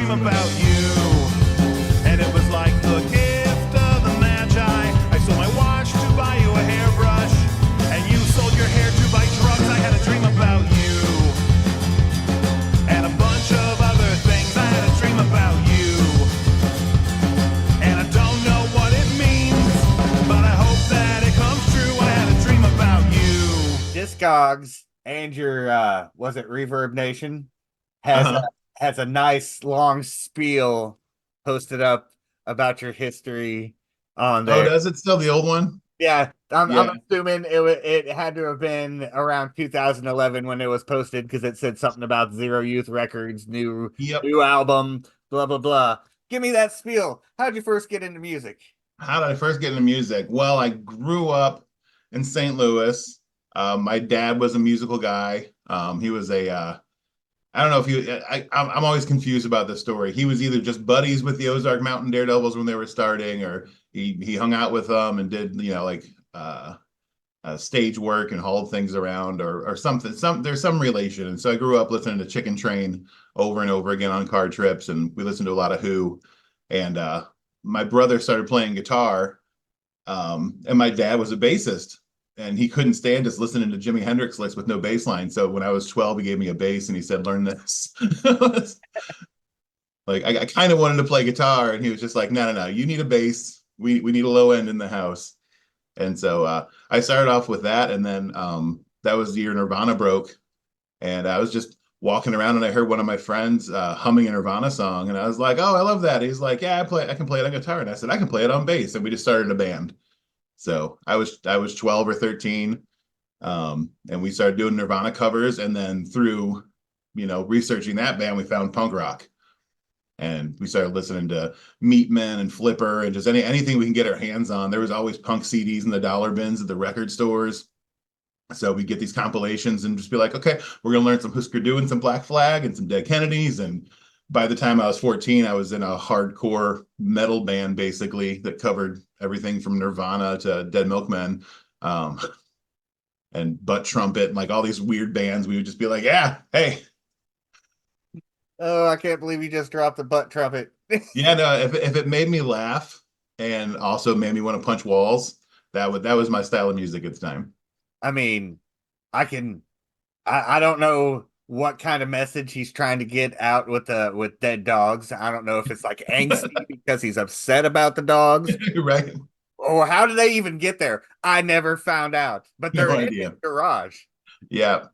dream about you. And it was like the gift of the Magi. I sold my watch to buy you a hairbrush, and you sold your hair to buy drugs. I had a dream about you, and a bunch of other things. I had a dream about you, and I don't know what it means, but I hope that it comes true. I had a dream about you. Discogs and your was it Reverb Nation has Uh-huh. has a nice long spiel posted up about your history on Oh, there. does it still the old one? Yeah, I'm Yeah. assuming it had to have been around 2011 when it was posted because it said something about Zero Youth Records, Yep. new album, blah blah blah. Give me that spiel. How'd you first get into music? How did I first get into music? Well, I grew up in St. Louis. My dad was a musical guy. He was I don't know if he, I'm always confused about this story. He was either just buddies with the Ozark Mountain Daredevils when they were starting, or he hung out with them and did, stage work and hauled things around or something. There's some relation. And so I grew up listening to Chicken Train over and over again on car trips, and we listened to a lot of Who. And my brother started playing guitar, and my dad was a bassist, and he couldn't stand just listening to Jimi Hendrix licks with no bass line. So when I was 12, he gave me a bass and he said, "Learn this." Like I kind of wanted to play guitar, and he was just like, "No, no, no, you need a bass. We need a low end in the house." And so I started off with that, and then that was the year Nirvana broke, and I was just walking around, and I heard one of my friends humming a Nirvana song, and I was like, "Oh, I love that." He's like, "Yeah, I can play it on guitar," and I said, "I can play it on bass," and we just started a band. So I was 12 or 13, and we started doing Nirvana covers, and then through researching that band, we found punk rock. And we started listening to Meatmen and Flipper and just anything we can get our hands on. There was always punk CDs in the dollar bins at the record stores. So we get these compilations and just be like, okay, we're gonna learn some Husker Du and some Black Flag and some Dead Kennedys. And by the time I was 14, I was in a hardcore metal band basically that covered everything from Nirvana to Dead Milkmen, and Butt Trumpet and like all these weird bands. We would just be like, yeah, hey, Oh, I can't believe you just dropped the butt trumpet. yeah, no, if it made me laugh and also made me want to punch walls, that was my style of music at the time. I mean, I can I don't know what kind of message he's trying to get out with dead dogs. I don't know if it's like angsty because he's upset about the dogs, Right? or how did they even get there? I never found out, but No they're in his idea. garage. Yeah.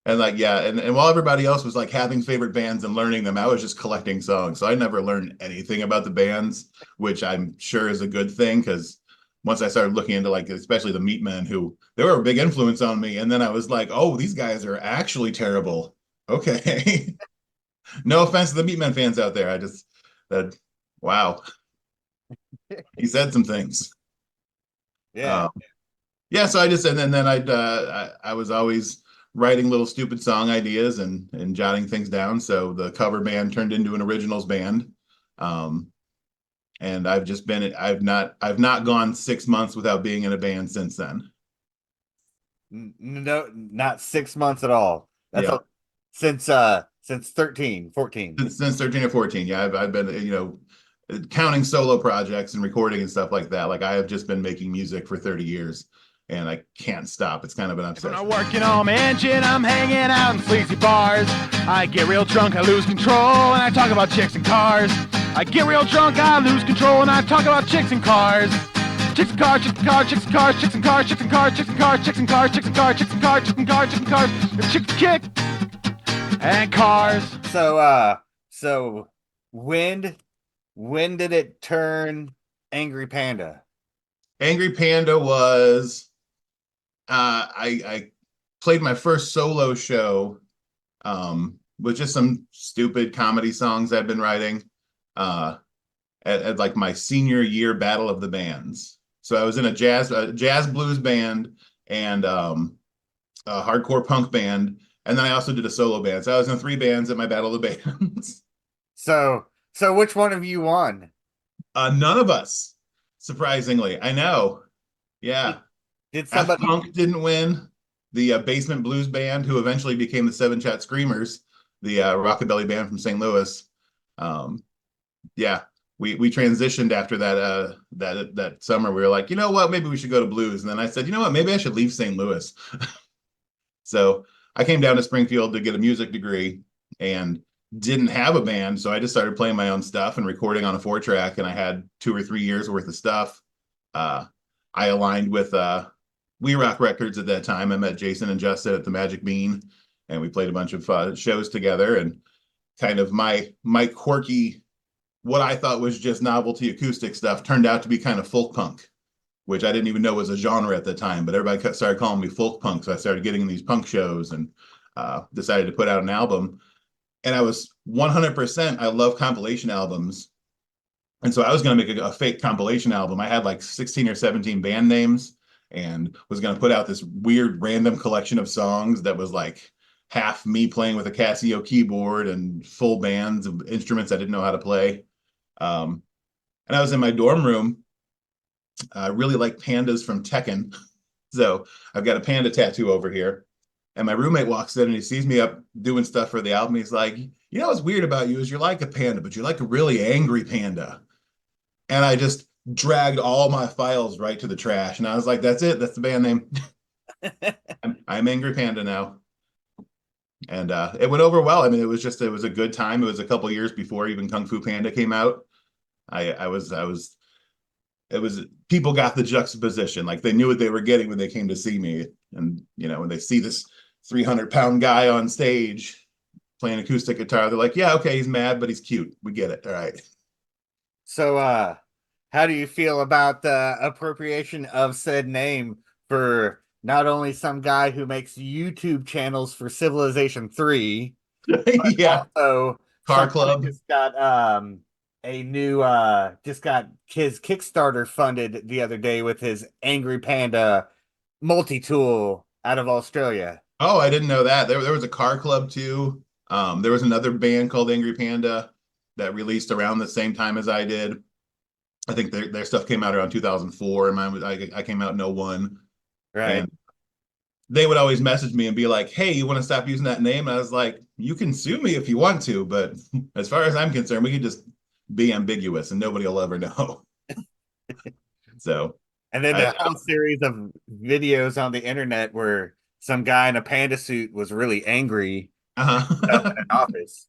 And like, yeah, and while everybody else was like having favorite bands and learning them, I was just collecting songs. So I never learned anything about the bands, which I'm sure is a good thing because once I started looking into like especially the Meatmen, who they were a big influence on me, and then I was like, oh, these guys are actually terrible. Okay. No offense to the Meatmen fans out there. I just that wow, he said some things. Yeah. Um, yeah, so I just and then I was always writing little stupid song ideas and jotting things down. So the cover band turned into an originals band. Um, and I've not gone 6 months without being in a band since then. No, not 6 months at all. That's Yeah. a, since 13, 14. Since 13 or 14. Yeah, I've been, counting solo projects and recording and stuff like that. Like I have just been making music for 30 years and I can't stop. It's kind of an When I'm obsession. working on my engine, I'm hanging out in sleazy bars. I get real drunk, I lose control, and I talk about chicks and cars. I get real drunk, I lose control, and I talk about chicks and cars. Chicks and cars, chicks and cars, chicks and cars, chicks and cars, chicks and cars, chicks and cars, chicks and cars, chicks and cars, chicks and cars, chicks and cars, chicks and cars, chicks and kick and cars. So when did it turn Angry Panda? Angry Panda was I played my first solo show with just some stupid comedy songs I've been writing at like my senior year battle of the bands. So I was in a jazz blues band and a hardcore punk band, and then I also did a solo band. So I was in three bands at my battle of the bands. So which one of you won? None of us, surprisingly. I know. Did, Yeah. did F somebody Punk didn't win. The Basement Blues Band, who eventually became the Seven Chat Screamers, the rockabilly band from St. Louis, Yeah, we transitioned after that summer. We were like, you know what, maybe we should go to blues. And then I said, you know what, maybe I should leave St. Louis. So I came down to Springfield to get a music degree and didn't have a band. So I just started playing my own stuff and recording on a 4-track. And I had 2 or 3 years worth of stuff. Uh, I aligned with We Rock Records at that time. I met Jason and Justin at the Magic Bean, and we played a bunch of shows together. And kind of my quirky, what I thought was just novelty acoustic stuff turned out to be kind of folk punk, which I didn't even know was a genre at the time, but everybody started calling me folk punk. So I started getting in these punk shows and decided to put out an album. And I was 100%, I love compilation albums. And so I was going to make a fake compilation album. I had like 16 or 17 band names and was going to put out this weird random collection of songs that was like half me playing with a Casio keyboard and full bands of instruments I didn't know how to play. And I was in my dorm room. I really like pandas from Tekken. So I've got a panda tattoo over here. And my roommate walks in and he sees me up doing stuff for the album. He's like, you know what's weird about you is you're like a panda, but you're like a really angry panda. And I just dragged all my files right to the trash. And I was like, that's it. That's the band name. I'm Angry Panda now. And it went over well. I mean, it was a good time. It was a couple years before even Kung Fu Panda came out. I was it was people got the juxtaposition, like they knew what they were getting when they came to see me. And when they see this 300-pound guy on stage playing acoustic guitar, they're like, yeah, okay, he's mad, but he's cute. We get it. All right. So, how do you feel about the appropriation of said name for not only some guy who makes YouTube channels for Civilization 3, but Yeah. also Car someone Club. who just got a new just got his Kickstarter funded the other day with his Angry Panda multi-tool out of Australia. Oh, I didn't know that. There was a Car Club too. There was another band called Angry Panda that released around the same time as I did. I think their stuff came out around 2004, and I came out in 01. Right. And they would always message me and be like, "Hey, you want to stop using that name?" And I was like, "You can sue me if you want to, but as far as I'm concerned, we can just be ambiguous, and nobody will ever know." So, And then I, the whole series of videos on the internet where some guy in a panda suit was really angry up in uh an office.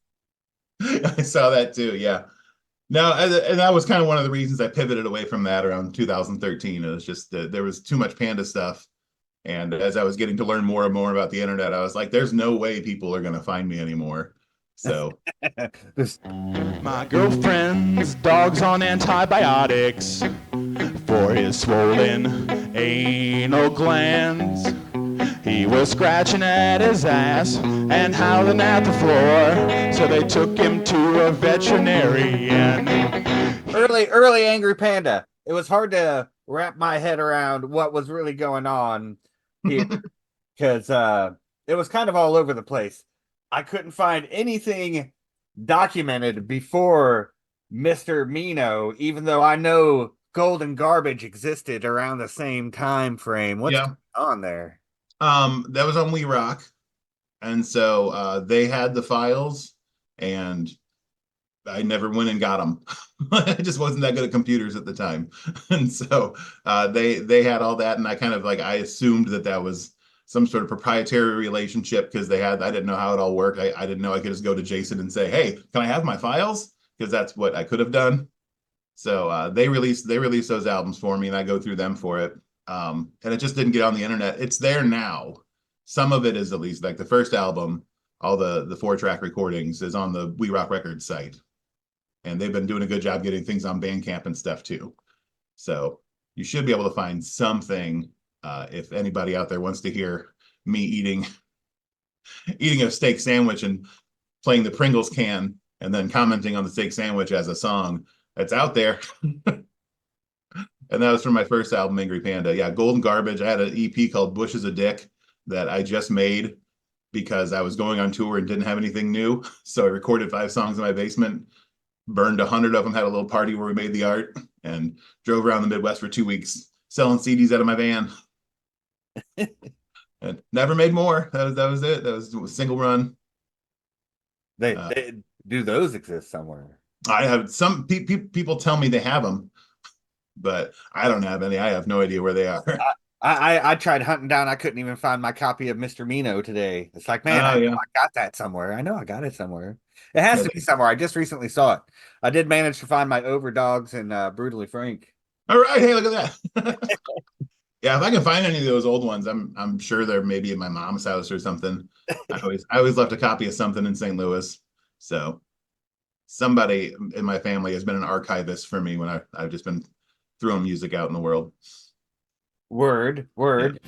I saw that too. Yeah. No, and that was kind of one of the reasons I pivoted away from that around 2013. It was just there was too much panda stuff. And as I was getting to learn more and more about the internet, I was like, there's no way people are going to find me anymore. So, This My girlfriend's dog's on antibiotics for his swollen anal glands. He was scratching at his ass and howling at the floor, so they took him to a veterinarian. early Angry Panda. It was hard to wrap my head around what was really going on here because it was kind of all over the place. I couldn't find anything documented before Mr. Mino, even though I know Golden Garbage existed around the same time frame. What's yeah. going on there? That was on We Rock. And so they had the files, and I never went and got them. I just wasn't that good at computers at the time. And so they had all that, and I kind of like I assumed that was some sort of proprietary relationship because I didn't know how it all worked. I didn't know I could just go to Jason and say, "Hey, can I have my files?" Because that's what I could have done. So they released those albums for me, and I go through them for it. And it just didn't get on the internet. It's there now. Some of it is, at least like the first album, all the 4-track recordings is on the We Rock Records site. And they've been doing a good job getting things on Bandcamp and stuff too. So you should be able to find something if anybody out there wants to hear me eating a steak sandwich and playing the Pringles can and then commenting on the steak sandwich as a song. That's out there. And that was from my first album, Angry Panda. Yeah, Golden Garbage. I had an EP called Bush is a Dick that I just made because I was going on tour and didn't have anything new. So I recorded 5 songs in my basement, burned 100 of them, had a little party where we made the art, and drove around the Midwest for 2 weeks selling CDs out of my van. And never made more. That was it. That was a single run. They Do those exist somewhere? I have some people tell me they have them, but I don't have any. I have no idea where they are. I tried hunting down. I couldn't even find my copy of Mr. Mino today. It's like, man, Oh I know yeah. I got that somewhere. I know I got it somewhere. It has Yeah, to be somewhere. I just recently saw it. I did manage to find my Overdogs and Brutally Frank. all right, hey, look at that. Yeah, if I can find any of those old ones, I'm sure they're maybe at my mom's house or something. I always left a copy of something in St. Louis. So somebody in my family has been an archivist for me when I've just been throwing music out in the world. Word, Yeah. word.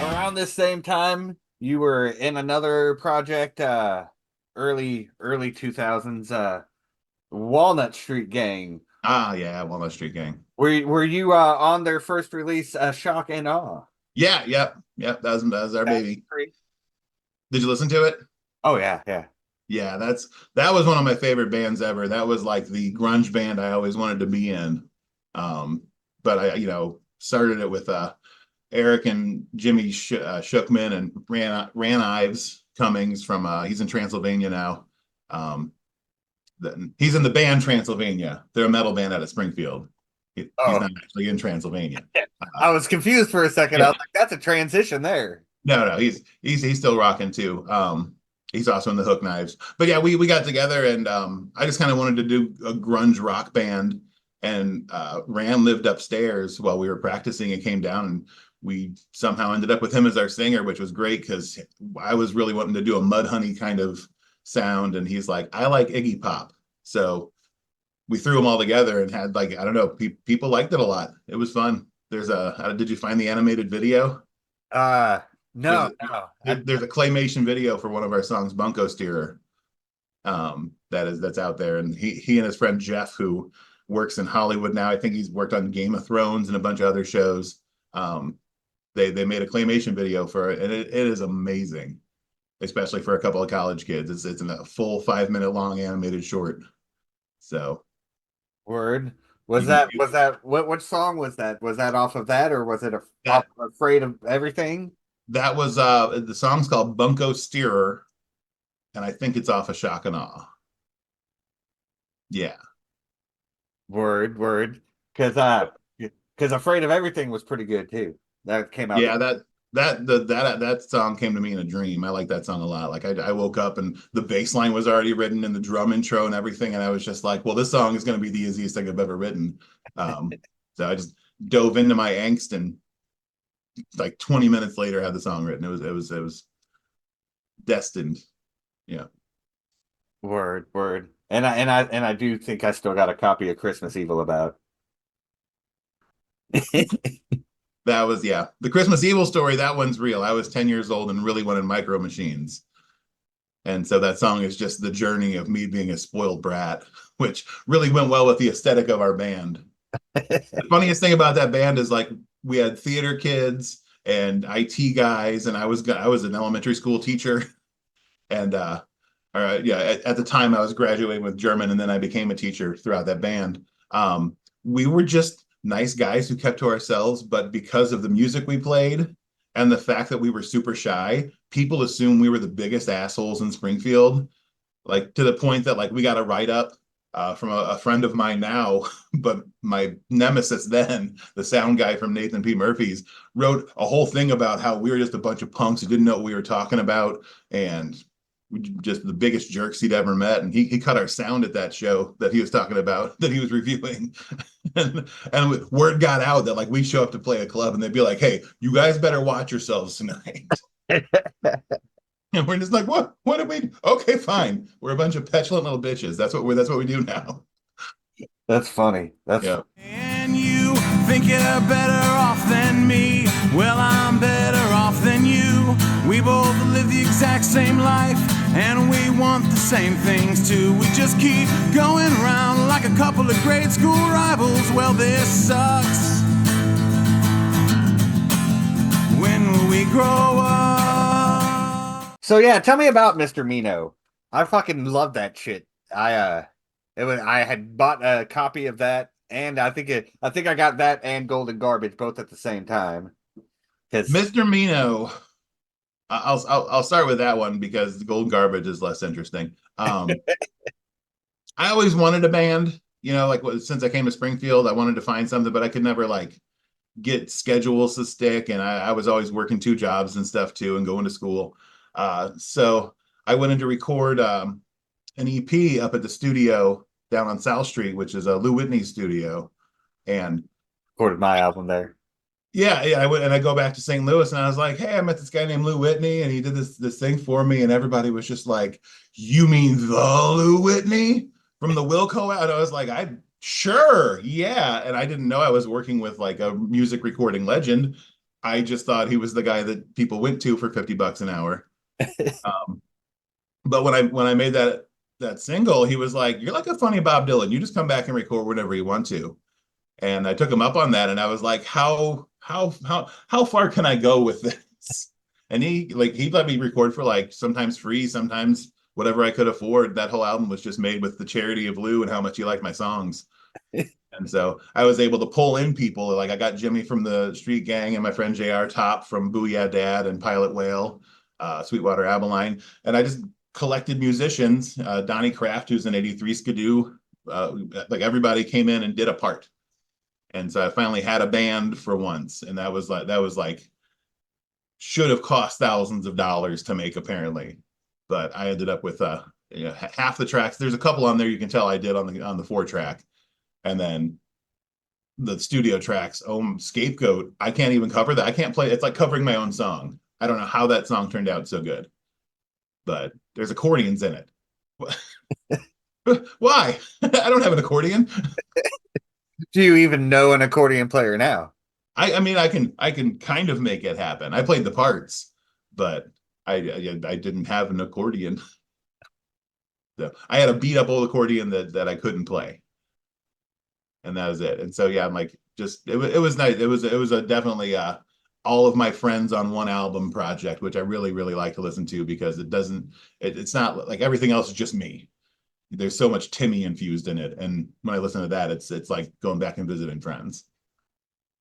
Around this same time, you were in another project, early 2000s, Walnut Street Gang. Ah, yeah, Walnut Street Gang. Were you on their first release, Shock and Awe? Yeah, yep. That was our baby. 2003? Did you listen to it? Oh yeah, yeah. Yeah, that was one of my favorite bands ever. That was like the grunge band I always wanted to be in. But I, started it with Eric and Jimmy Shookman and Ran Ives Cummings from he's in Transylvania now. He's in the band Transylvania. They're a metal band out of Springfield. He's Oh, not actually in Transylvania. I was confused for a second. I Yeah. was like, that's a transition there. No, he's still rocking too. He's also in the Hook Knives. But yeah, we got together and I just kind of wanted to do a grunge rock band. And Ram lived upstairs while we were practicing and came down and we somehow ended up with him as our singer, which was great because I was really wanting to do a Mudhoney kind of sound. And he's like, I like Iggy Pop. So we threw them all together and had like, I don't know, people liked it a lot. It was fun. Did you find the animated video? Uh There's no, no. there's a claymation video for one of our songs, Bunko Steerer, that's out there. And he and his friend Jeff, who works in Hollywood now, I think he's worked on Game of Thrones and a bunch of other shows. They made a claymation video for it, and it is amazing, especially for a couple of college kids. It's a full 5 minute long animated short. So Word. you can Was that what song was that? Was that off of that or was it that off of Afraid of Everything? that was the song's called Bunko Steerer, and I think it's off of Shock and Awe. Yeah. Word, word. Because Afraid of Everything was pretty good too. That came out. Yeah, that song came to me in a dream. I like that song a lot. Like I woke up and the bass line was already written and the drum intro and everything, and I was just like, well, this song is going to be the easiest thing I've ever written. So I just dove into my angst and like 20 minutes later had the song written. It was destined. Yeah. Word, word. And I do think I still got a copy of Christmas Evil about. That was, yeah. The Christmas Evil story, that one's real. I was 10 years old and really wanted Micro Machines. And so that song is just the journey of me being a spoiled brat, which really went well with the aesthetic of our band. The funniest thing about that band is like we had theater kids and IT guys, and I was an elementary school teacher. And at the time I was graduating with German, and then I became a teacher throughout that band. We were just nice guys who kept to ourselves, but because of the music we played and the fact that we were super shy, people assumed we were the biggest assholes in Springfield, like to the point that like we got a write up from a friend of mine now, but my nemesis then, the sound guy from Nathan P. Murphy's, wrote a whole thing about how we were just a bunch of punks who didn't know what we were talking about and just the biggest jerks he'd ever met. And he cut our sound at that show that he was talking about, that he was reviewing. and word got out that like we show up to play a club and they'd be like, hey, you guys better watch yourselves tonight. And we're just like, what did we do? Okay, fine. We're a bunch of petulant little bitches. That's what we do now. That's funny. Yeah. And you think you're better off than me. Well, I'm better off than you. We both live the exact same life, and we want the same things too. We just keep going around like a couple of grade school rivals. Well, this sucks. When will we grow up? So yeah, tell me about Mr. Mino. I fucking love that shit. I had bought a copy of that, and I think I got that and Golden Garbage both at the same time. Because Mr. Mino. I'll start with that one because the Golden Garbage is less interesting. I always wanted a band, like since I came to Springfield, I wanted to find something, but I could never like get schedules to stick, and I was always working two jobs and stuff too, and going to school. So I went in to record an EP up at the studio down on South Street, which is a Lou Whitney studio, and recorded my album there. yeah, I went and I go back to St. Louis and I was like, hey, I met this guy named Lou Whitney and he did this thing for me, and everybody was just like, you mean the Lou Whitney from the Wilco out? I was like, I sure, yeah. And I didn't know I was working with like a music recording legend. I just thought he was the guy that people went to for $50 an hour. But when I made that single, he was like, you're like a funny Bob Dylan. You just come back and record whenever you want to. And I took him up on that, and I was like, how far can I go with this? And he let me record for like sometimes free, sometimes whatever I could afford. That whole album was just made with the charity of Lou and how much he liked my songs. And so I was able to pull in people. Like I got Jimmy from the Street Gang and my friend JR Top from Booyah Dad and Pilot Whale, Sweetwater Abilene. And I just collected musicians. Donnie Kraft, who's an 83 Skidoo, like everybody came in and did a part. And so I finally had a band for once, and that was like should have cost thousands of dollars to make apparently, but I ended up with half the tracks. There's a couple on there you can tell I did on the 4-track, and then the studio tracks. Oh, Scapegoat! I can't even cover that. I can't play. It's like covering my own song. I don't know how that song turned out so good, but there's accordions in it. Why? I don't have an accordion. Do you even know an accordion player now? I mean, I can kind of make it happen. I played the parts, but I didn't have an accordion. So I had a beat up old accordion that I couldn't play, and that was it. And so yeah, I'm like, just it was nice. It was a definitely all of my friends on one album project, which I really like to listen to because it's not like everything else is just me. There's so much Timmy infused in it, and when I listen to that, it's like going back and visiting friends.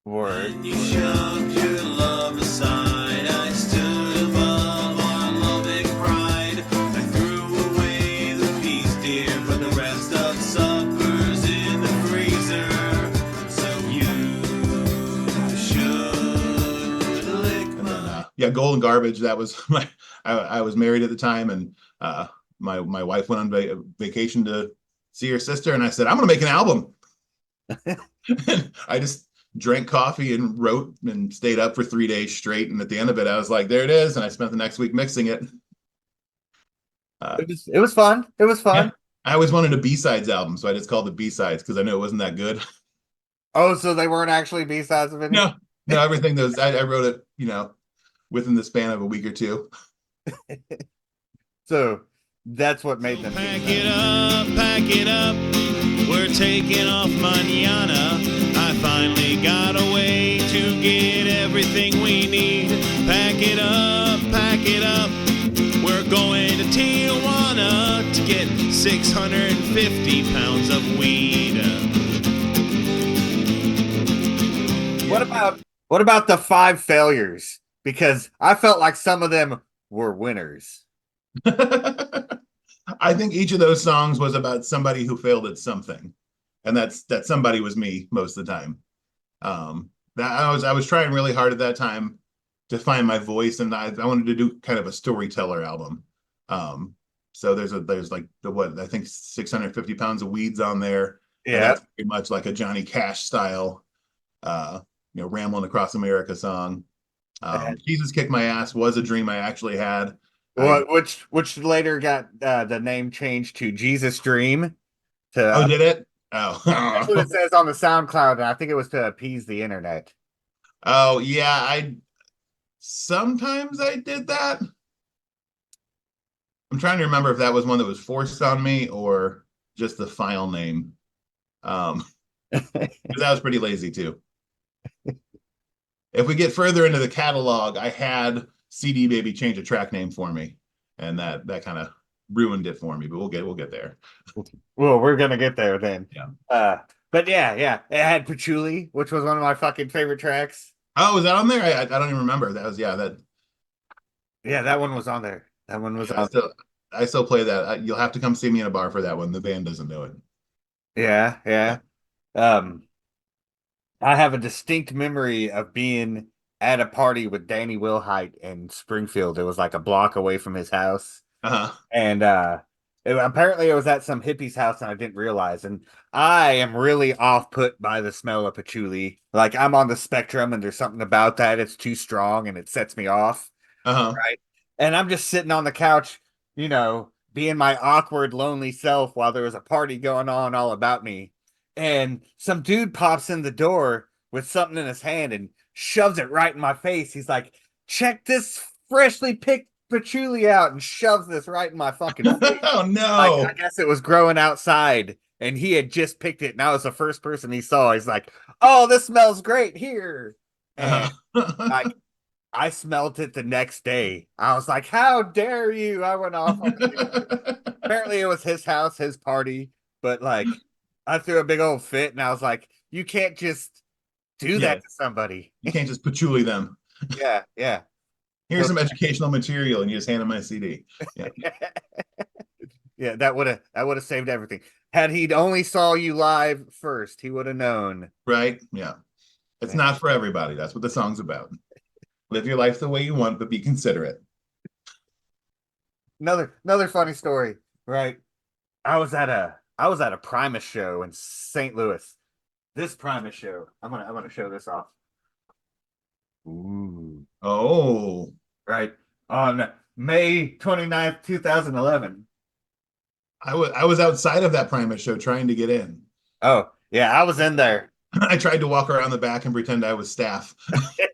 Word. When you shoved your love aside, I stood above our loving pride. I threw away the peace, dear, but the rest of supper's in the freezer. So you should lick And then yeah, Golden Garbage. That was I was married at the time, and my wife went on vacation to see her sister, and I said, I'm gonna make an album. And I just drank coffee and wrote and stayed up for 3 days straight, and at the end of it I was like, there it is, and I spent the next week mixing it. It was fun. It was fun. Yeah, I always wanted a B-sides album, so I just called it B-sides because I knew it wasn't that good. Oh, so they weren't actually B-sides of it? No, everything that was I wrote it within the span of a week or two. So that's what made them pack it up. We're taking off manana. I finally got a way to get everything we need. Pack it up. We're going to Tijuana to get 650 pounds of weed. What about the 5 failures? Because I felt like some of them were winners. I think each of those songs was about somebody who failed at something, and that somebody was me most of the time. That I was trying really hard at that time to find my voice, and I wanted to do kind of a storyteller album. So there's like I think 650 pounds of weeds on there. Yeah, that's pretty much like a Johnny Cash style, rambling across America song. Jesus Kicked My Ass was a dream I actually had. Which later got the name changed to Jesus Dream. Did it? Oh, that's what it says on the SoundCloud, and I think it was to appease the internet. Oh yeah, sometimes I did that. I'm trying to remember if that was one that was forced on me or just the file name. Because I was pretty lazy too. If we get further into the catalog, I had CD Baby change a track name for me, and that kind of ruined it for me, but we'll get there. Well, we're gonna get there then. Yeah. But yeah, it had Patchouli, which was one of my fucking favorite tracks. Oh, was that on there? I don't even remember. That was that. Yeah, that one was on there. That one was I on. still I still play that. You'll have to come see me in a bar for that one. The band doesn't know it. Yeah. Um, I have a distinct memory of being at a party with Danny Wilhite in Springfield. It was like a block away from his house. Uh-huh. And apparently it was at some hippie's house and I didn't realize. And I am really off put by the smell of patchouli. Like I'm on the spectrum and there's something about that. It's too strong and it sets me off. Uh-huh. Right. And I'm just sitting on the couch, being my awkward, lonely self while there was a party going on all about me. And some dude pops in the door with something in his hand and shoves it right in my face. He's like, check this freshly picked patchouli out, and shoves this right in my fucking face. Oh Like, no. I guess it was growing outside and he had just picked it. And I was the first person he saw. He's like, oh, this smells great here. And Uh-huh. like, I smelled it the next day. I was like, how dare you? I went off on the dude. Apparently it was his house, his party, but like I threw a big old fit and I was like, you can't just do Yeah, that to somebody. you can't just patchouli them. Yeah. Here's some educational material, and you just hand them my CD. Yeah. Yeah, that would have saved everything. Had he only saw you live first, he would have known. Right? Yeah. It's not for everybody. That's what the song's about. Live your life the way you want, but be considerate. Another funny story, right? I was at a Primus show in St. Louis. This Primus show, I'm gonna show this off. Ooh. Oh. Right. On May 29th, 2011. I was outside of that Primus show trying to get in. Oh, yeah, I was in there. I tried to walk around the back and pretend I was staff.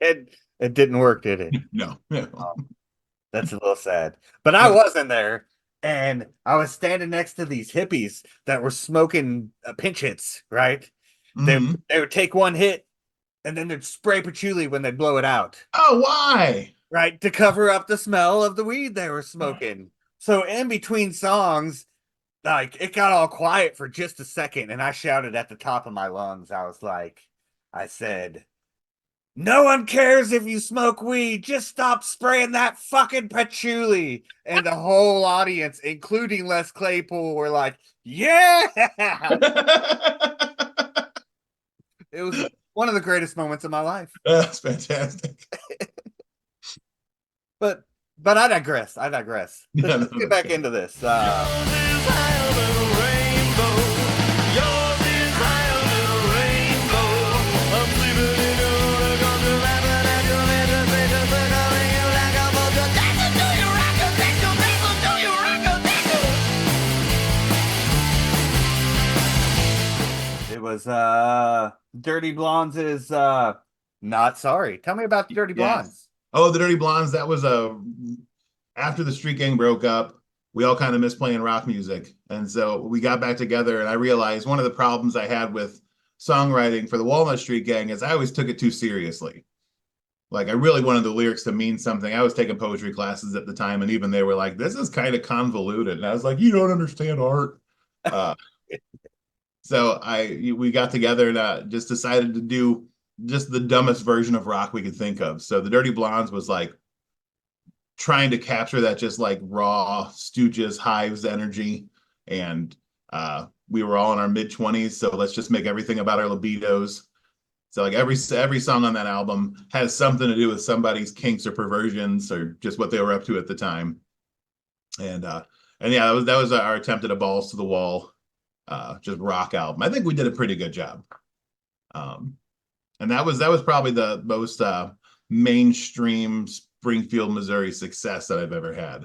It didn't work, did it? No. Oh, that's a little sad. But I was in there and I was standing next to these hippies that were smoking pinch hits, right? Mhm. They would take one hit and then they'd spray patchouli when they blow it out, Oh, why? right? To cover up the smell of the weed they were smoking. So in between songs, like it got all quiet for just a second and I shouted at the top of my lungs. I said, no one cares if you smoke weed, just stop spraying that fucking patchouli. And the whole audience, including Les Claypool, were like, yeah. It was one of the greatest moments of my life. That's fantastic. But I digress. Yeah, Let's get back into this. It was Dirty Blondes is Not Sorry. Tell me about the Dirty Blondes. Oh, the Dirty Blondes, that was after the Street Gang broke up, we all kind of missed playing rock music. And so we got back together and I realized one of the problems I had with songwriting for the Walnut Street Gang is I always took it too seriously. Like I really wanted the lyrics to mean something. I was taking poetry classes at the time, and even they were like, "This is kind of convoluted." And I was like, "You don't understand art." So we got together and just decided to do just the dumbest version of rock we could think of. So the Dirty Blondes was like trying to capture that just like raw Stooges Hives energy, and we were all in our mid-20s, so let's just make everything about our libidos. So like every song on that album has something to do with somebody's kinks or perversions or just what they were up to at the time. And yeah, that was our attempt at a balls to the wall, just rock album. I think we did a pretty good job. And that was probably the most mainstream Springfield, Missouri success that I've ever had.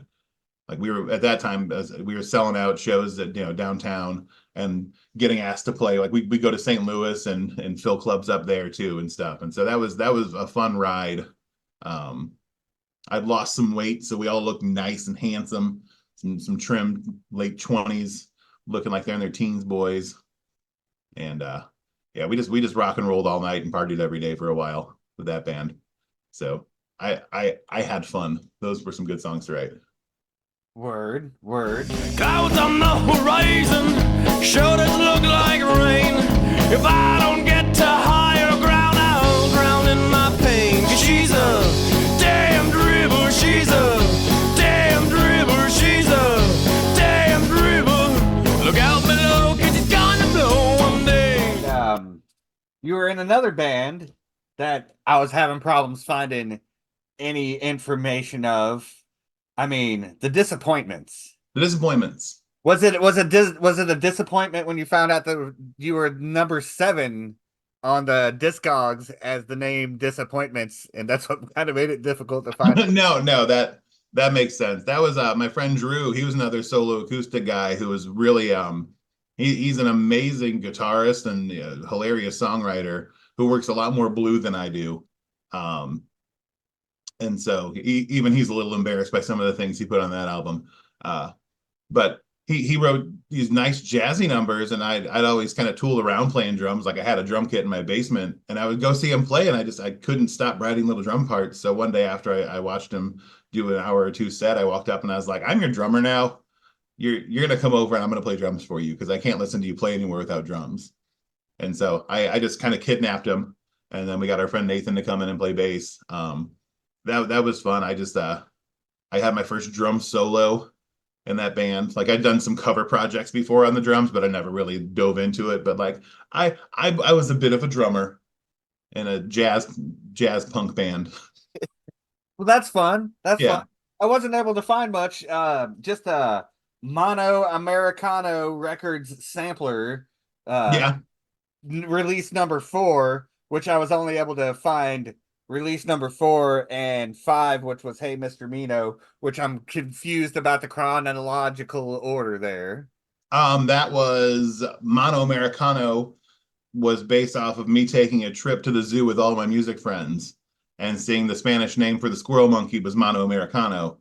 Like we were at that time, we were selling out shows at downtown and getting asked to play. Like we go to St. Louis and fill clubs up there too and stuff. And so that was a fun ride. I'd lost some weight, so we all looked nice and handsome. Some trimmed late 20s, looking like they're in their teens boys. And yeah, we just rock and rolled all night and partied every day for a while with that band. So I had fun. Those were some good songs to write. Word, word. Clouds on the horizon sure does look like rain. If I don't get to higher ground, I'll drown in my pain. 'Cause she's a damn dribble, she's a damn dribble, she's a damn dribble. Look out below, 'cause it's gonna blow one day. You were in another band that I was having problems finding any information of. I mean, the Disappointments. The Disappointments. Was it a disappointment when you found out that you were number 7 on the Discogs as the name Disappointments, and that's what kind of made it difficult to find? No, that makes sense. That was my friend Drew. He was another solo acoustic guy who was really he's an amazing guitarist and hilarious songwriter who works a lot more blue than I do. And so even he's a little embarrassed by some of the things he put on that album. But he wrote these nice jazzy numbers, and I'd always kind of tool around playing drums. Like I had a drum kit in my basement, and I would go see him play, and I couldn't stop writing little drum parts. So one day after I watched him do an hour or two set, I walked up and I was like, "I'm your drummer now. You're gonna come over and I'm gonna play drums for you because I can't listen to you play anywhere without drums." And so I just kind of kidnapped him, and then we got our friend Nathan to come in and play bass. That was fun. I had my first drum solo in that band. Like I'd done some cover projects before on the drums, but I never really dove into it. But like I was a bit of a drummer in a jazz punk band. Well, that's fun. That's Yeah. fun. I wasn't able to find much. Just a Mono Americano Records sampler. Yeah. Release number 4, which I was only able to find release number 4 and 5, which was Hey Mr. Mino, which I'm confused about the chronological order there. That was Mono Americano was based off of me taking a trip to the zoo with all my music friends and seeing the Spanish name for the squirrel monkey was Mono Americano.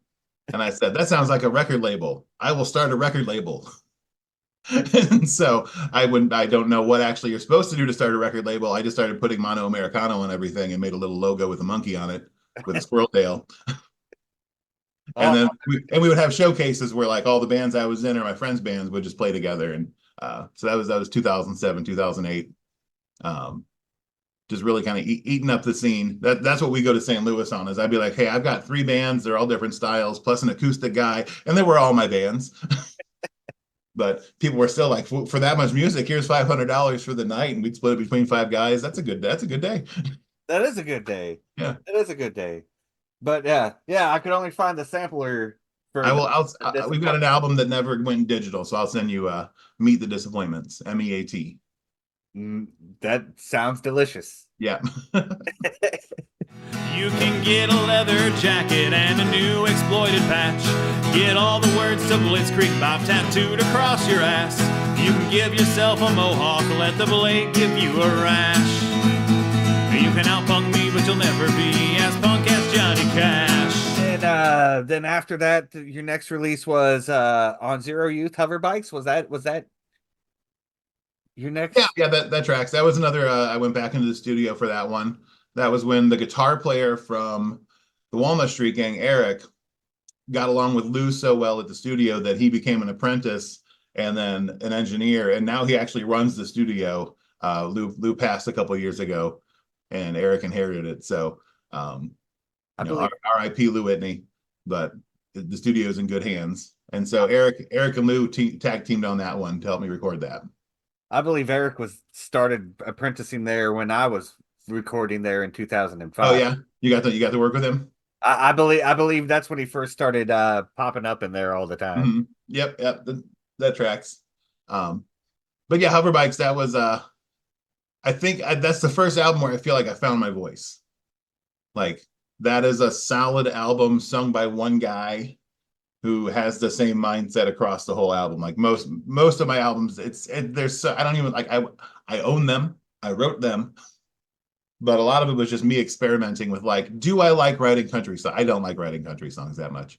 And I said, that sounds like a record label. I will start a record label. And so I don't know what actually you're supposed to do to start a record label. I just started putting Mono Americano on everything and made a little logo with a monkey on it with a squirrel tail. And then we would have showcases where like all the bands I was in or my friends' bands would just play together. And so that was 2007, 2008. Just really kind of eating up the scene. That's what we go to St. Louis on is I'd be like, hey, I've got 3 bands. They're all different styles, plus an acoustic guy. And they were all my bands. But people were still like, for that much music, here's $500 for the night, and we'd split it between 5 guys. That's a good day. That is a good day. Yeah, it is a good day. But yeah, I could only find the sampler for. We've got an album that never went digital, so I'll send you Meet the Disappointments, MEAT. That sounds delicious. Yeah. You can get a leather jacket and a new exploited patch. Get all the words to Blitzkrieg Bop tattooed across your ass. You can give yourself a mohawk, let the blade give you a rash. You can outpunk me, but you'll never be as punk as Johnny Cash. And then after that, your next release was on Zero Youth Hover Bikes. Was that your next? Yeah, that tracks. That was another. I went back into the studio for that one. That was when the guitar player from the Walnut Street Gang, Eric, got along with Lou so well at the studio that he became an apprentice and then an engineer. And now he actually runs the studio. Lou passed a couple of years ago, and Eric inherited it. So, R.I.P. Lou Whitney, but the studio's in good hands. And so Eric and Lou tag teamed on that one to help me record that. I believe Eric started apprenticing there when I was recording there in 2005. Oh yeah, you got to work with him. I believe that's when he first started popping up in there all the time. Mm-hmm. Yep, that tracks. But yeah, Hover Bikes. That was I think that's the first album where I feel like I found my voice. Like that is a solid album sung by one guy who has the same mindset across the whole album. Like most of my albums, there's I don't even like I own them. I wrote them. But a lot of it was just me experimenting with like, do I like writing country songs? I don't like writing country songs that much.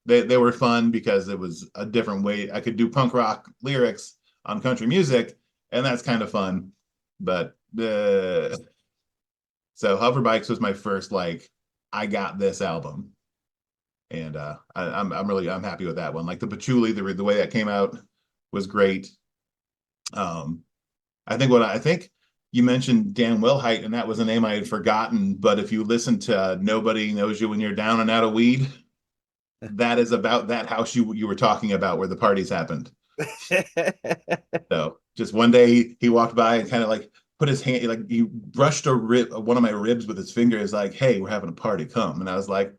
They were fun because it was a different way. I could do punk rock lyrics on country music, and that's kind of fun. But so Hover Bikes was my first like, I got this album. And I'm happy with that one. Like the patchouli, the way that came out was great. I think you mentioned Dan Wilhite, and that was a name I had forgotten. But if you listen to Nobody Knows You When You're Down and Out of Weed, that is about that house you were talking about where the parties happened. So just one day he walked by and kind of like put his hand, like he brushed one of my ribs with his finger. Is like, "Hey, we're having a party, come." And I was like,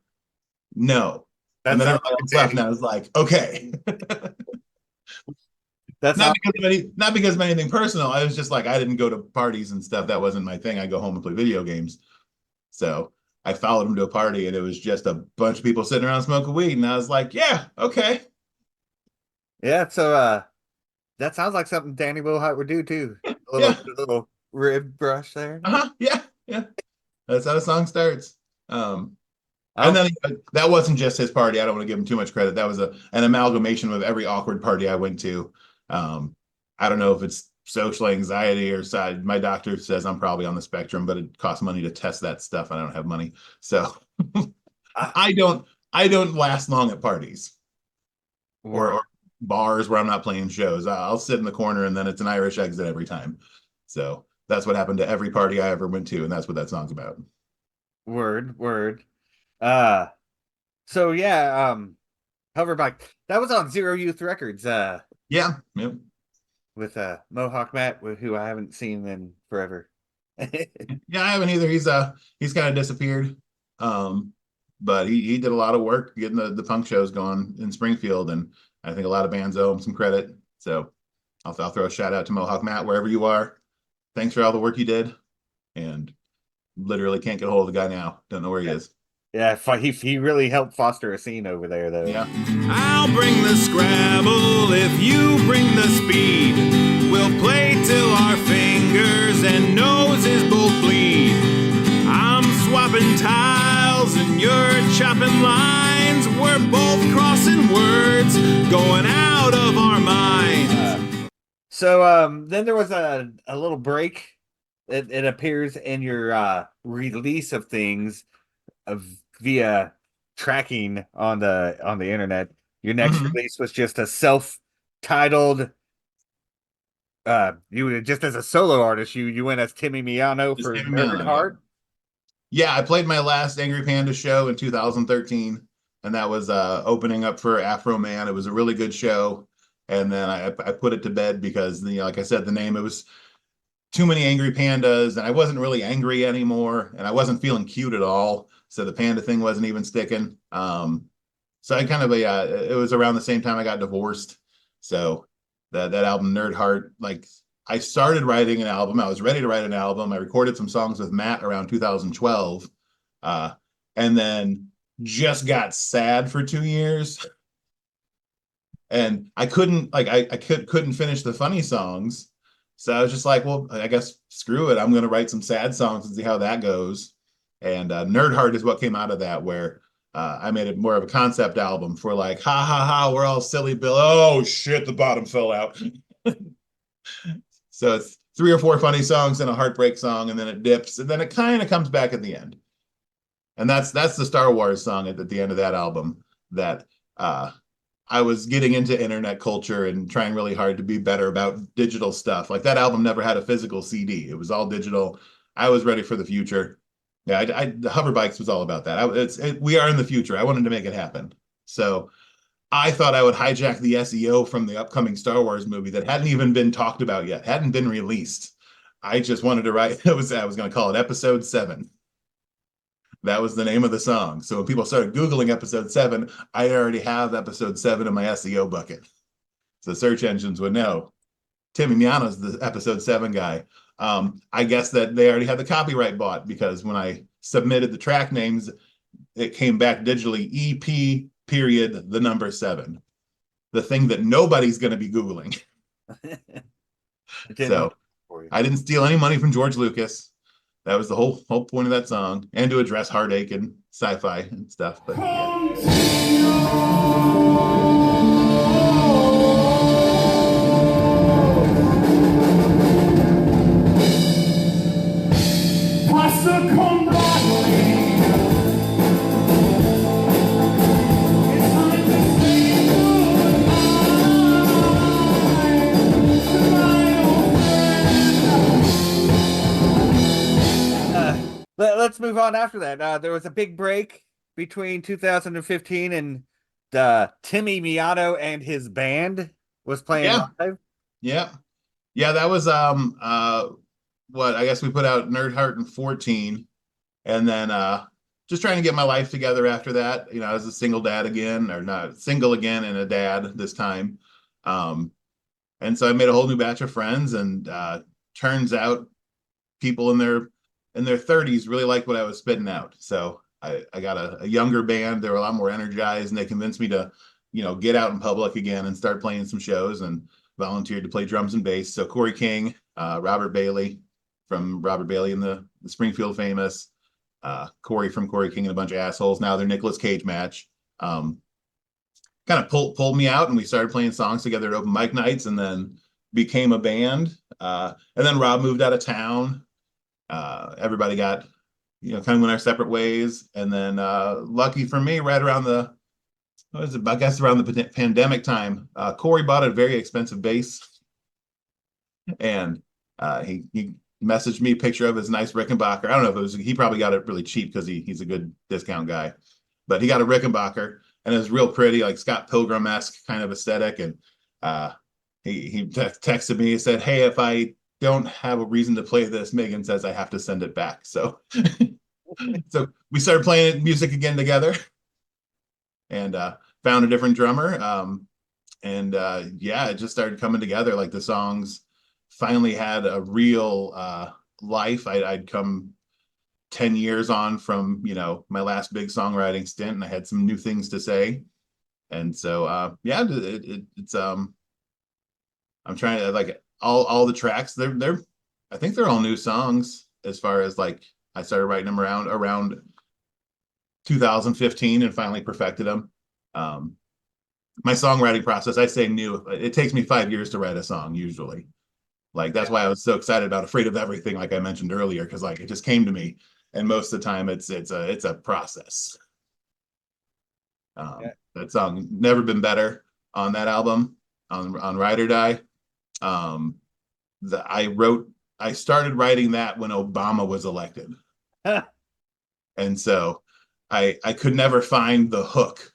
"No." And then everybody else left, and I was like, "Okay." That's not because of anything personal. I was just like, I didn't go to parties and stuff. That wasn't my thing. I go home and play video games. So I followed him to a party, and it was just a bunch of people sitting around smoking weed. And I was like, yeah, okay. Yeah, so that sounds like something Danny Wilhite would do too. A little rib brush there. Yeah. That's how the song starts. And then that wasn't just his party. I don't want to give him too much credit. That was an amalgamation of every awkward party I went to. I don't know if it's social anxiety or side. My doctor says I'm probably on the spectrum, but it costs money to test that stuff. I don't have money, so I don't last long at parties or bars where I'm not playing shows. I'll sit in the corner, and then it's an Irish exit every time. So that's what happened to every party I ever went to, and that's what that song's about. Word. So yeah, Hoverbike, that was on Zero Youth Records. Yeah. With Mohawk Matt, who I haven't seen in forever. Yeah, I haven't either. He's kind of disappeared. But he did a lot of work getting the punk shows going in Springfield, and I think a lot of bands owe him some credit. So I'll throw a shout out to Mohawk Matt wherever you are. Thanks for all the work you did, and literally can't get a hold of the guy now. Don't know where he is. Yeah, he really helped foster a scene over there, though. Yeah. I'll bring the Scrabble if you bring the speed. We'll play till our fingers and noses both bleed. I'm swapping tiles and you're chopping lines. We're both crossing words, going out of our minds. So then there was a little break. It appears in your release of things via tracking on the internet. Your next release was just a self-titled. You were just as a solo artist. You went as Timmy Miano for Nerd Heart. Yeah, I played my last Angry Panda show in 2013, and that was opening up for Afro Man. It was a really good show, and then I put it to bed because, like I said, the name, it was too many Angry Pandas, and I wasn't really angry anymore, and I wasn't feeling cute at all. So the panda thing wasn't even sticking. So I kind of it was around the same time I got divorced. So that album Nerd Heart, like I started writing an album. I was ready to write an album. I recorded some songs with Matt around 2012, and then just got sad for 2 years. And I couldn't couldn't finish the funny songs. So I was just like, well, I guess screw it. I'm going to write some sad songs and see how that goes. And Nerd Heart is what came out of that, where I made it more of a concept album for like, ha, ha, ha, we're all silly, Bill. Oh, shit, the bottom fell out. So it's 3 or 4 funny songs and a heartbreak song, and then it dips, and then it kind of comes back at the end. And that's the Star Wars song at the end of that album that I was getting into internet culture and trying really hard to be better about digital stuff. Like that album never had a physical CD. It was all digital. I was ready for the future. Yeah, the Hoverbikes was all about that. We are in the future. I wanted to make it happen. So I thought I would hijack the SEO from the upcoming Star Wars movie that hadn't even been talked about yet, hadn't been released. I just wanted to write, I was going to call it Episode 7. That was the name of the song. So when people started Googling Episode 7, I already have Episode 7 in my SEO bucket. So search engines would know. Timmy Miano's the Episode 7 guy. I guess that they already had the copyright bought, because when I submitted the track names, it came back digitally EP period the number 7. The thing that nobody's going to be Googling. So I didn't steal any money from George Lucas. That was the whole point of that song, and to address heartache and sci-fi and stuff. But let's move on after that. There was a big break between 2015 and Timmy Miano and his band was playing Yeah. live. Yeah, that was what I guess we put out Nerd Heart in 14, and then just trying to get my life together after that. You know, I was a single dad again, or not single again and a dad this time. And so I made a whole new batch of friends, and turns out people in their 30s really liked what I was spitting out. So I got a younger band. They were a lot more energized, and they convinced me to, get out in public again and start playing some shows, and volunteered to play drums and bass. So Corey King, Robert Bailey from Robert Bailey and the Springfield Famous, Corey from Corey King and a bunch of assholes. Now they're Nicolas Cage match. Kind of pulled me out, and we started playing songs together at open mic nights, and then became a band. And then Rob moved out of town. Everybody got, kind of went our separate ways. And then lucky for me, right around I guess around the pandemic time, Corey bought a very expensive bass, and he messaged me a picture of his nice Rickenbacker. I don't know if it was, he probably got it really cheap because he's a good discount guy, but he got a Rickenbacker, and it was real pretty, like Scott Pilgrim-esque kind of aesthetic. And he texted me, he said, "Hey, if I don't have a reason to play this, Megan says I have to send it back." So so we started playing music again together, and found a different drummer. And yeah, it just started coming together. Like the songs finally had a real life. I'd come 10 years on from, my last big songwriting stint, and I had some new things to say. And so yeah, it's I'm trying to, like, all the tracks, they're I think they're all new songs, as far as, like, I started writing them around 2015 and finally perfected them. My songwriting process, I say new, it takes me 5 years to write a song usually. Like, that's why I was so excited about Afraid of Everything, like I mentioned earlier, because, like, it just came to me, and most of the time it's a process. That song, Never Been Better, on that album, on Ride or Die. I started writing that when Obama was elected. And so I could never find the hook.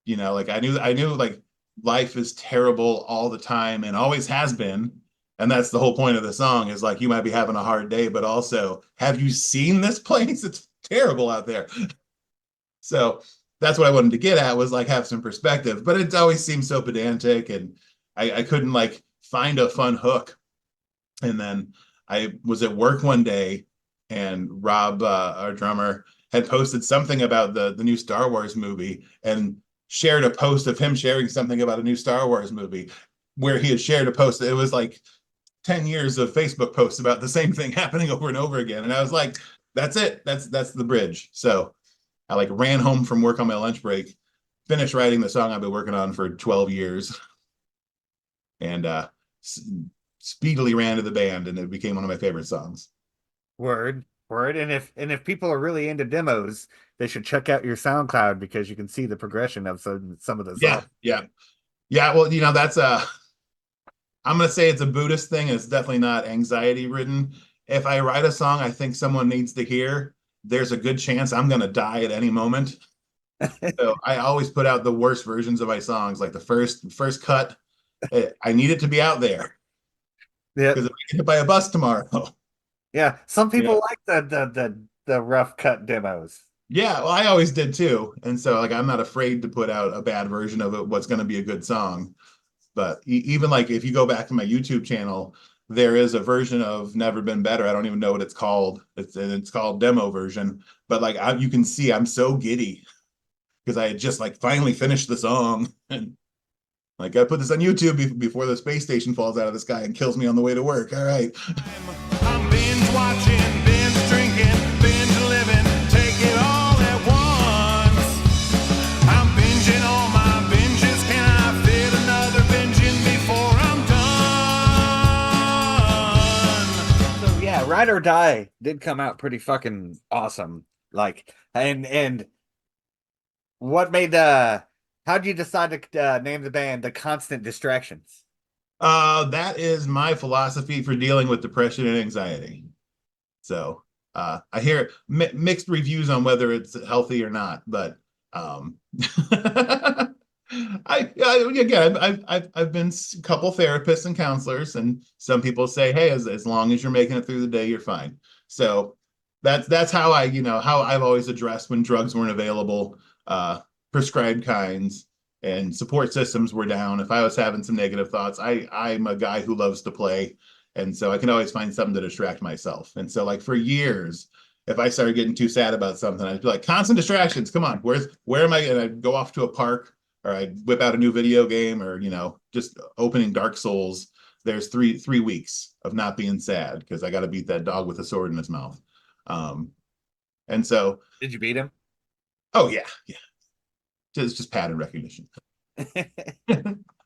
Like, I knew like life is terrible all the time and always has been. And that's the whole point of the song, is like, you might be having a hard day, but also, have you seen this place? It's terrible out there. So that's what I wanted to get at, was like, have some perspective, but it always seems so pedantic, and I couldn't, like, find a fun hook. And then I was at work one day, and Rob, our drummer, had posted something about the new Star Wars movie, and shared a post of him sharing something about a new Star Wars movie, where he had shared a post. It was like 10 years of Facebook posts about the same thing happening over and over again. And I was like, that's it. That's the bridge. So I, like, ran home from work on my lunch break, finished writing the song I've been working on for 12 years, and speedily ran to the band, and it became one of my favorite songs. Word. And if people are really into demos, they should check out your SoundCloud, because you can see the progression of some of the songs. Yeah. Well, that's I'm gonna say it's a Buddhist thing, and it's definitely not anxiety ridden. If I write a song I think someone needs to hear, there's a good chance I'm gonna die at any moment. So I always put out the worst versions of my songs, like the first cut. I need it to be out there. Yeah. Because if I get hit by a bus tomorrow. Yeah. Some people like the rough cut demos. Yeah, well, I always did too. And so, like, I'm not afraid to put out a bad version of it, what's going to be a good song. But even, like, if you go back to my YouTube channel, there is a version of Never Been Better. I don't even know what it's called. It's called demo version. But, like, you can see I'm so giddy because I had just, like, finally finished the song. And, like, I put this on YouTube before the space station falls out of the sky and kills me on the way to work. All right. I'm binge watching, binge drinking, binge living, take it all at once. I'm binging all my binges. Can I fit another binge in before I'm done? So yeah, Ride or Die did come out pretty fucking awesome. Like, and what made how'd you decide to name the band The Constant Distractions? That is my philosophy for dealing with depression and anxiety. So I hear mixed reviews on whether it's healthy or not, but again, I've been a couple therapists and counselors, and some people say, hey, as long as you're making it through the day, you're fine. So that's how how I've always addressed when drugs weren't available, prescribed kinds, and support systems were down. If I was having some negative thoughts, I'm a guy who loves to play, and so I can always find something to distract myself. And so, like, for years, if I started getting too sad about something, I'd be like, constant distractions. Come on, where am I? And I'd go off to a park, or I'd whip out a new video game, or just opening Dark Souls. There's three weeks of not being sad because I got to beat that dog with a sword in his mouth. And so, Did you beat him? oh yeah, just pattern recognition.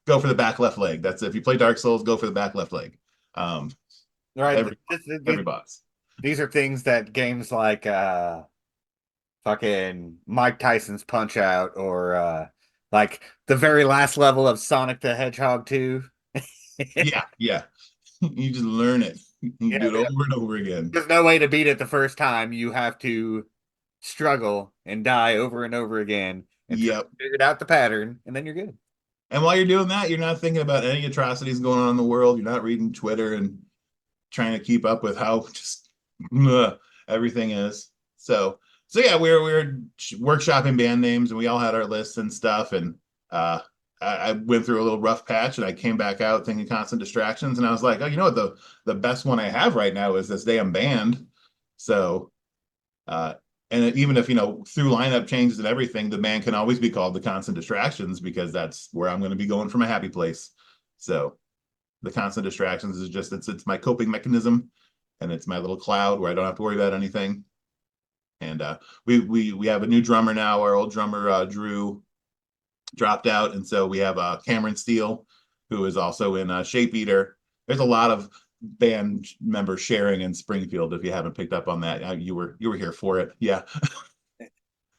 Go for the back left leg. That's if you play Dark Souls, go for the back left leg. Right. Every boss. These are things that games like fucking Mike Tyson's Punch Out, or like the very last level of Sonic the Hedgehog 2. Yeah. You just learn it. You do it over and over again. There's no way to beat it the first time. You have to struggle and die over and over again until you figured out the pattern, and then you're good. And while you're doing that, you're not thinking about any atrocities going on in the world. You're not reading Twitter and trying to keep up with how just everything is. So yeah, we were workshopping band names, and we all had our lists and stuff. And I went through a little rough patch, and I came back out thinking constant distractions. And I was like, oh, you know what? The best one I have right now is this damn band. So, and even if, through lineup changes and everything, the band can always be called the constant distractions, because that's where I'm going to be going from a happy place. So the constant distractions is just, it's my coping mechanism, and it's my little cloud where I don't have to worry about anything. And we have a new drummer now. Our old drummer, Drew, dropped out. And so we have Cameron Steele, who is also in Shape Eater. There's a lot of band members sharing in Springfield. If you haven't picked up on that, you were here for it. Yeah.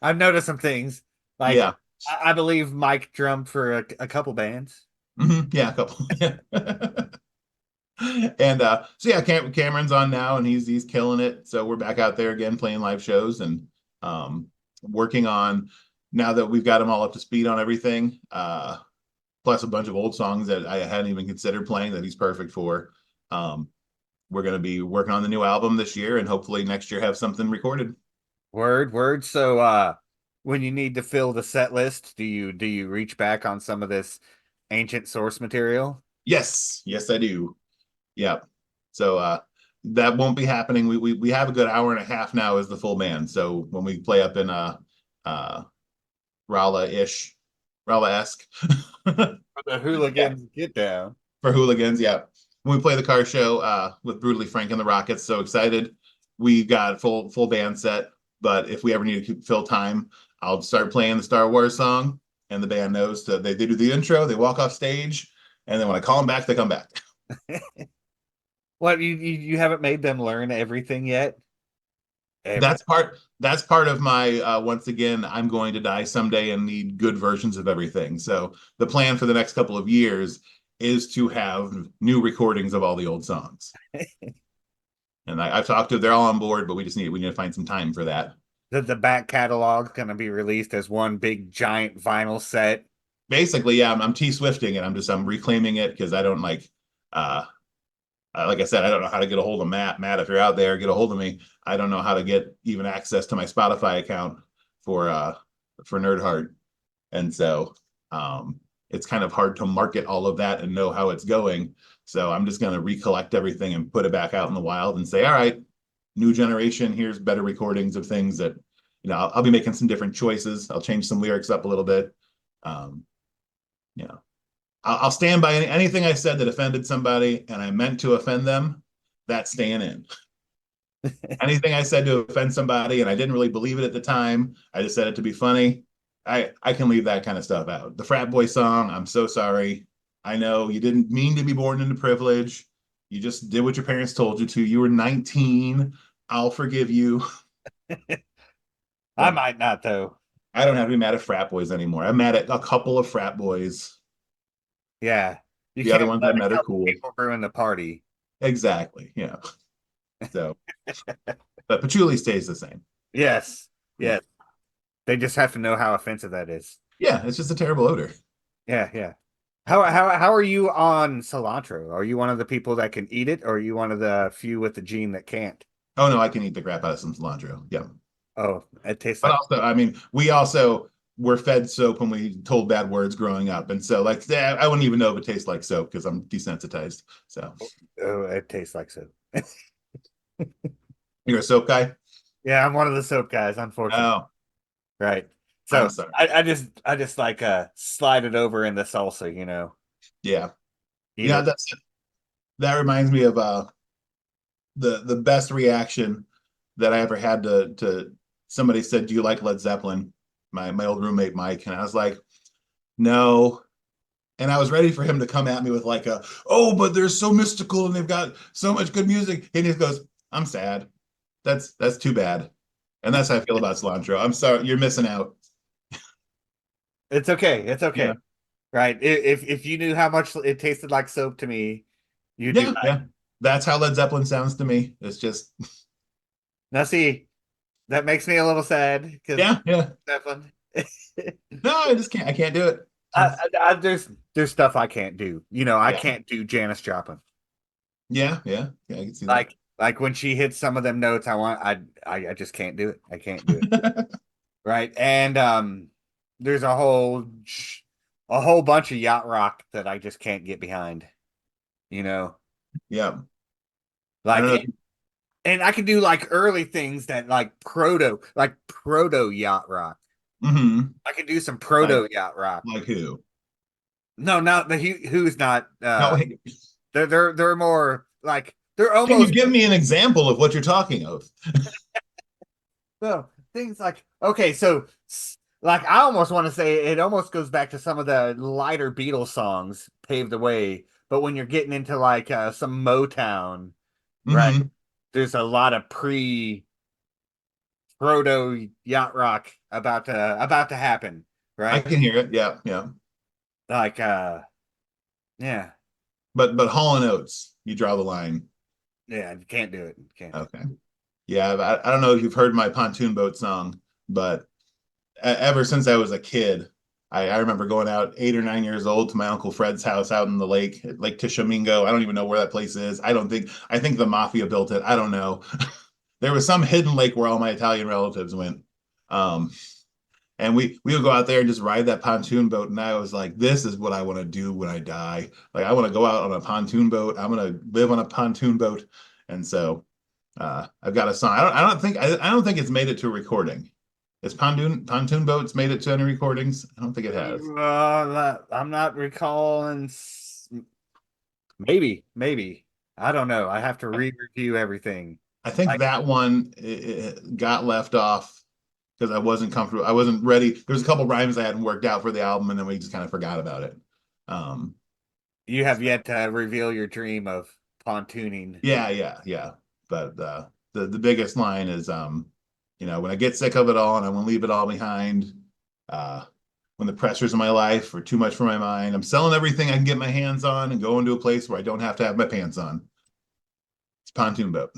I've noticed some things. Like, yeah. I believe Mike drummed for a couple bands. Yeah, a couple. Yeah. And so yeah, Cameron's on now, and he's killing it. So we're back out there again playing live shows, and working on, now that we've got him all up to speed on everything, plus a bunch of old songs that I hadn't even considered playing that he's perfect for. We're going to be working on the new album this year, and hopefully next year have something recorded. Word. So when you need to fill the set list, do you reach back on some of this ancient source material? Yes, I do. Yeah. So that won't be happening. We have a good hour and a half now as the full band. So when we play up in Raleigh-esque For the hooligans, get down. For hooligans, yeah. When we play the car show with Brutally Frank and the Rockets, so excited. We got full band set, but if we ever need to fill time, I'll start playing the Star Wars song, and the band knows they do the intro, they walk off stage, and then when I call them back, they come back. What, you haven't made them learn everything yet? That's part of my once again, I'm going to die someday and need good versions of everything. So the plan for the next couple of years is to have new recordings of all the old songs. And I've talked to, they're all on board, but we need to find some time for that. The back catalog going to be released as one big giant vinyl set. Basically, yeah, I'm T-Swifting it. I'm reclaiming it, because I don't like I said, I don't know how to get a hold of Matt. Matt, if you're out there, get a hold of me. I don't know how to get even access to my Spotify account for Nerd Heart. And so it's kind of hard to market all of that and know how it's going. So I'm just going to recollect everything and put it back out in the wild and say, all right, new generation, here's better recordings of things that, I'll be making some different choices. I'll change some lyrics up a little bit. I'll stand by anything I said that offended somebody and I meant to offend them. That's staying in. Anything I said to offend somebody and I didn't really believe it at the time, I just said it to be funny, I can leave that kind of stuff out. The frat boy song, I'm so sorry. I know you didn't mean to be born into privilege. You just did what your parents told you to. You were 19. I'll forgive you. I might not, though. I don't have to be mad at frat boys anymore. I'm mad at a couple of frat boys. Yeah. The other ones I met are cool. People ruin the party. Exactly. Yeah. So, but patchouli stays the same. Yes. Yeah. Yes. They just have to know how offensive that is. Yeah, it's just a terrible odor. Yeah, yeah. How are you on cilantro? Are you one of the people that can eat it, or are you one of the few with the gene that can't? Oh no, I can eat the crap out of some cilantro. Yeah. Oh, it tastes But like also, I mean, we also were fed soap when we told bad words growing up. And so like I wouldn't even know if it tastes like soap because I'm desensitized. So oh, it tastes like soap. you're a soap guy? Yeah, I'm one of the soap guys, unfortunately. Oh, Right. I'm So sorry. I just like slide it over in the salsa, you know. Yeah. Eat Yeah, it. that reminds me of the best reaction that I ever had to somebody said, "Do you like Led Zeppelin?" My old roommate Mike, and I was like, "No." And I was ready for him to come at me with like "Oh, but they're so mystical and they've got so much good music." And he just goes, "I'm sad. That's too bad." And that's how I feel about cilantro. I'm sorry, you're missing out. It's okay. It's Yeah. okay. Right. If you knew how much it tasted like soap to me, you'd be Yeah, like, yeah. That's how Led Zeppelin sounds to me. It's just now see, that makes me a little sad because yeah, yeah. Zeppelin. No, I can't do it. There's stuff I can't do. You know, I Yeah. can't do Janis Joplin. Yeah, yeah. Yeah, I can see that. Like when she hits some of them notes, I just can't do it. I can't do it. Right. And there's a whole bunch of yacht rock that I just can't get behind, you know. Yeah. I don't Like know. and I can do like early things that like proto yacht rock. Hmm. I can do some Like proto yacht rock. like who? No, not the who's not No, wait. they're more like they're Can you almost give me an example of what you're talking of? well, things like okay, so like I almost want to say it almost goes back to some of the lighter Beatles songs paved the way, but when you're getting into like some Motown, right? Hmm. There's a lot of pre proto yacht rock about to happen, I right? can hear it. Yeah, yeah. Like yeah, But Hall and Oates, you draw the line. yeah, can't do it. Can't do it. Okay. Yeah, I don't know if you've heard my pontoon boat song, but ever since I was a kid, I remember going out 8 or 9 years old to my Uncle Fred's house out in the lake, Lake Tishomingo. I don't even know where that place is. I think the mafia built it. I don't know. There was some hidden lake where all my Italian relatives went. Um, and we would go out there and just ride that pontoon boat. And I was like, this is what I want to do when I die. Like I want to go out on a pontoon boat. I'm gonna live on a pontoon boat. And so I've got a song. I don't think it's made it to a recording. Has pontoon boats made it to any recordings? I don't think it has. I'm not recalling. Maybe. I don't know. I have to re-review everything. I think Like that one it got left off because I wasn't comfortable. I wasn't ready. There was a couple rhymes I hadn't worked out for the album, and then we just kind of forgot about it. Um, you have yet to reveal your dream of pontooning. yeah, yeah, yeah. But the biggest line is when I get sick of it all and I want to leave it all behind, uh, when the pressures of my life are too much for my mind, I'm selling everything I can get my hands on and going to a place where I don't have to have my pants on. It's pontoon boat.